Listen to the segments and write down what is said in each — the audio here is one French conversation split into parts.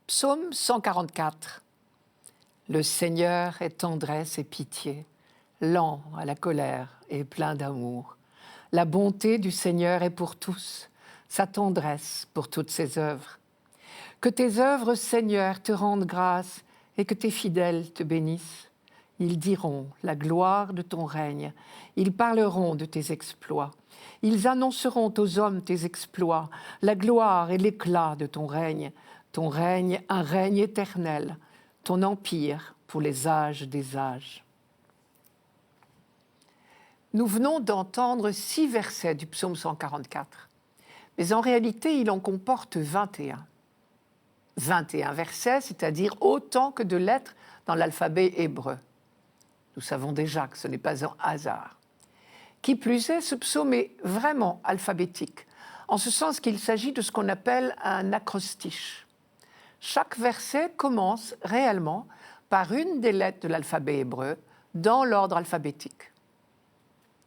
Psaume 144. Le Seigneur est tendresse et pitié, lent à la colère et plein d'amour. La bonté du Seigneur est pour tous, sa tendresse pour toutes ses œuvres. Que tes œuvres, Seigneur, te rendent grâce et que tes fidèles te bénissent. Ils diront la gloire de ton règne, ils parleront de tes exploits. Ils annonceront aux hommes tes exploits, la gloire et l'éclat de ton règne, un règne éternel, ton empire pour les âges des âges. Nous venons d'entendre 6 versets du psaume 144, mais en réalité, il en comporte 21. 21 versets, c'est-à-dire autant que de lettres dans l'alphabet hébreu. Nous savons déjà que ce n'est pas un hasard. Qui plus est, ce psaume est vraiment alphabétique, en ce sens qu'il s'agit de ce qu'on appelle un acrostiche. Chaque verset commence réellement par une des lettres de l'alphabet hébreu dans l'ordre alphabétique.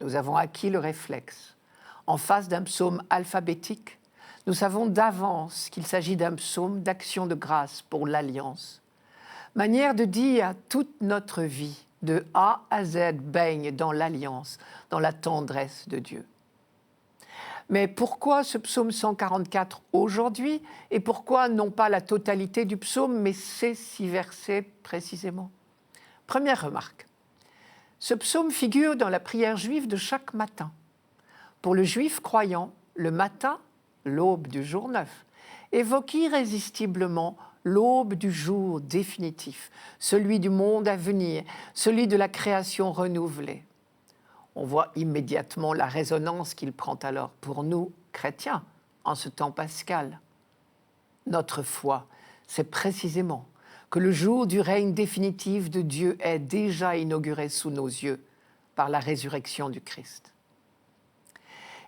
Nous avons acquis le réflexe. En face d'un psaume alphabétique, nous savons d'avance qu'il s'agit d'un psaume d'action de grâce pour l'Alliance. Manière de dire toute notre vie, de A à Z, baigne dans l'Alliance, dans la tendresse de Dieu. Mais pourquoi ce psaume 144 aujourd'hui et pourquoi non pas la totalité du psaume, mais ces 6 versets précisément? Première remarque. Ce psaume figure dans la prière juive de chaque matin. Pour le juif croyant, le matin, l'aube du jour neuf, évoque irrésistiblement l'aube du jour définitif, celui du monde à venir, celui de la création renouvelée. On voit immédiatement la résonance qu'il prend alors pour nous, chrétiens, en ce temps pascal. Notre foi, c'est précisément que le jour du règne définitif de Dieu est déjà inauguré sous nos yeux par la résurrection du Christ.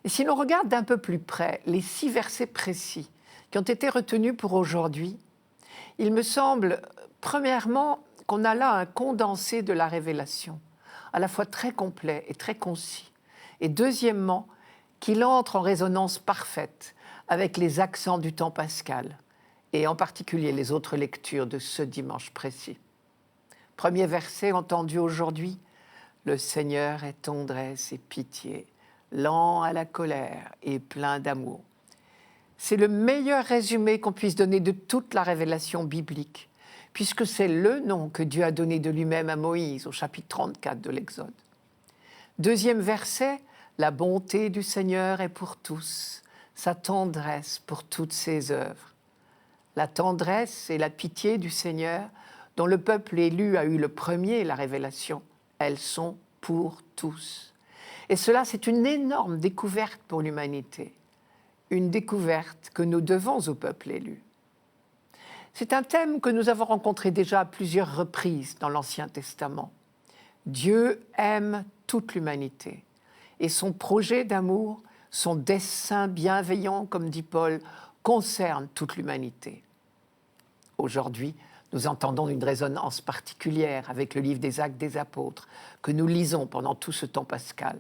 Et si l'on regarde d'un peu plus près les 6 versets précis qui ont été retenus pour aujourd'hui, il me semble, premièrement, qu'on a là un condensé de la révélation, à la fois très complet et très concis. Et deuxièmement, qu'il entre en résonance parfaite avec les accents du temps pascal, et en particulier les autres lectures de ce dimanche précis. Premier verset entendu aujourd'hui, « Le Seigneur est tendresse et pitié, lent à la colère et plein d'amour ». C'est le meilleur résumé qu'on puisse donner de toute la révélation biblique, puisque c'est le nom que Dieu a donné de lui-même à Moïse au chapitre 34 de l'Exode. Deuxième verset, la bonté du Seigneur est pour tous, sa tendresse pour toutes ses œuvres. La tendresse et la pitié du Seigneur, dont le peuple élu a eu le premier la révélation, elles sont pour tous. Et cela, c'est une énorme découverte pour l'humanité, une découverte que nous devons au peuple élu. C'est un thème que nous avons rencontré déjà à plusieurs reprises dans l'Ancien Testament. Dieu aime toute l'humanité et son projet d'amour, son dessein bienveillant, comme dit Paul, concerne toute l'humanité. Aujourd'hui, nous entendons une résonance particulière avec le livre des Actes des Apôtres que nous lisons pendant tout ce temps pascal.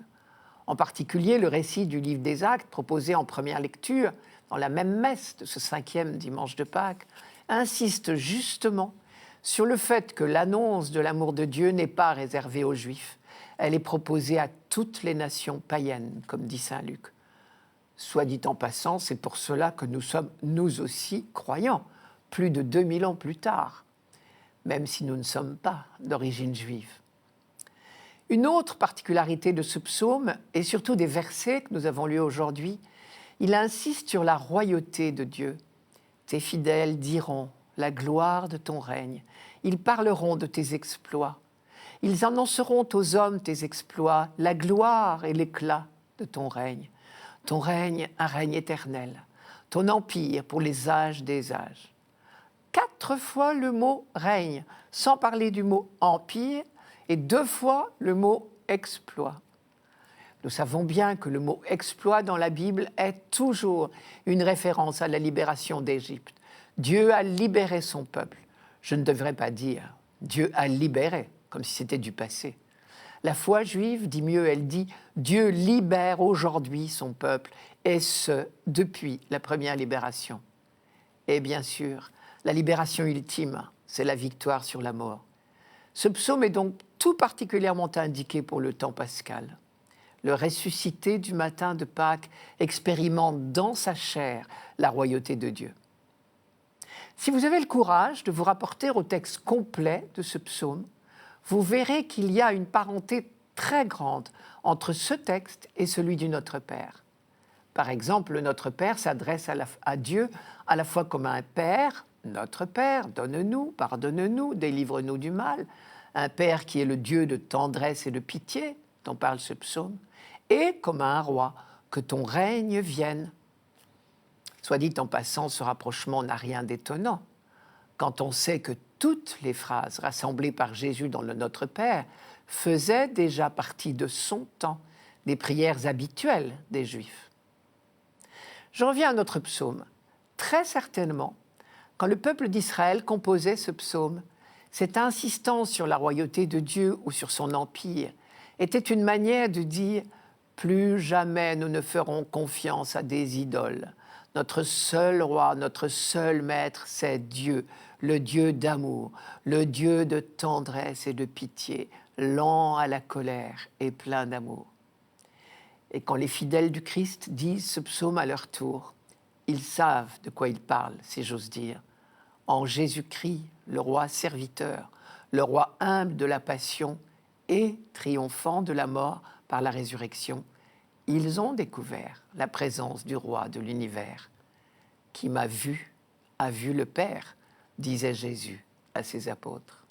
En particulier, le récit du livre des Actes proposé en première lecture dans la même messe de ce 5e dimanche de Pâques insiste justement sur le fait que l'annonce de l'amour de Dieu n'est pas réservée aux Juifs. Elle est proposée à toutes les nations païennes, comme dit saint Luc. Soit dit en passant, c'est pour cela que nous sommes, nous aussi, croyants, plus de 2000 ans plus tard, même si nous ne sommes pas d'origine juive. Une autre particularité de ce psaume, et surtout des versets que nous avons lus aujourd'hui, il insiste sur la royauté de Dieu. Tes fidèles diront la gloire de ton règne. Ils parleront de tes exploits. Ils annonceront aux hommes tes exploits, la gloire et l'éclat de ton règne. Ton règne, un règne éternel. Ton empire pour les âges des âges. 4 fois le mot règne, sans parler du mot empire, et 2 fois le mot exploit. Nous savons bien que le mot exploit dans la Bible est toujours une référence à la libération d'Égypte. Dieu a libéré son peuple. Je ne devrais pas dire Dieu a libéré, comme si c'était du passé. La foi juive dit mieux, elle dit Dieu libère aujourd'hui son peuple, et ce, depuis la première libération. Et bien sûr, La libération ultime, c'est la victoire sur la mort. Ce psaume est donc tout particulièrement indiqué pour le temps pascal. Le ressuscité du matin de Pâques expérimente dans sa chair la royauté de Dieu. Si vous avez le courage de vous rapporter au texte complet de ce psaume, vous verrez qu'il y a une parenté très grande entre ce texte et celui du Notre Père. Par exemple, le Notre Père s'adresse à Dieu à la fois comme un Père, notre Père, donne-nous, pardonne-nous, délivre-nous du mal, un Père qui est le Dieu de tendresse et de pitié, dont parle ce psaume, et comme un roi, que ton règne vienne. Soit dit en passant, ce rapprochement n'a rien d'étonnant, quand on sait que toutes les phrases rassemblées par Jésus dans le Notre Père faisaient déjà partie de son temps, des prières habituelles des Juifs. Je reviens à notre psaume. Très certainement, quand le peuple d'Israël composait ce psaume, cette insistance sur la royauté de Dieu ou sur son empire était une manière de dire « plus jamais nous ne ferons confiance à des idoles. Notre seul roi, notre seul maître, c'est Dieu, le Dieu d'amour, le Dieu de tendresse et de pitié, lent à la colère et plein d'amour. » Et quand les fidèles du Christ disent ce psaume à leur tour, ils savent de quoi ils parlent, si j'ose dire. En Jésus-Christ, le roi serviteur, le roi humble de la passion et triomphant de la mort par la résurrection, ils ont découvert la présence du roi de l'univers. Qui m'a vu, a vu le Père, disait Jésus à ses apôtres.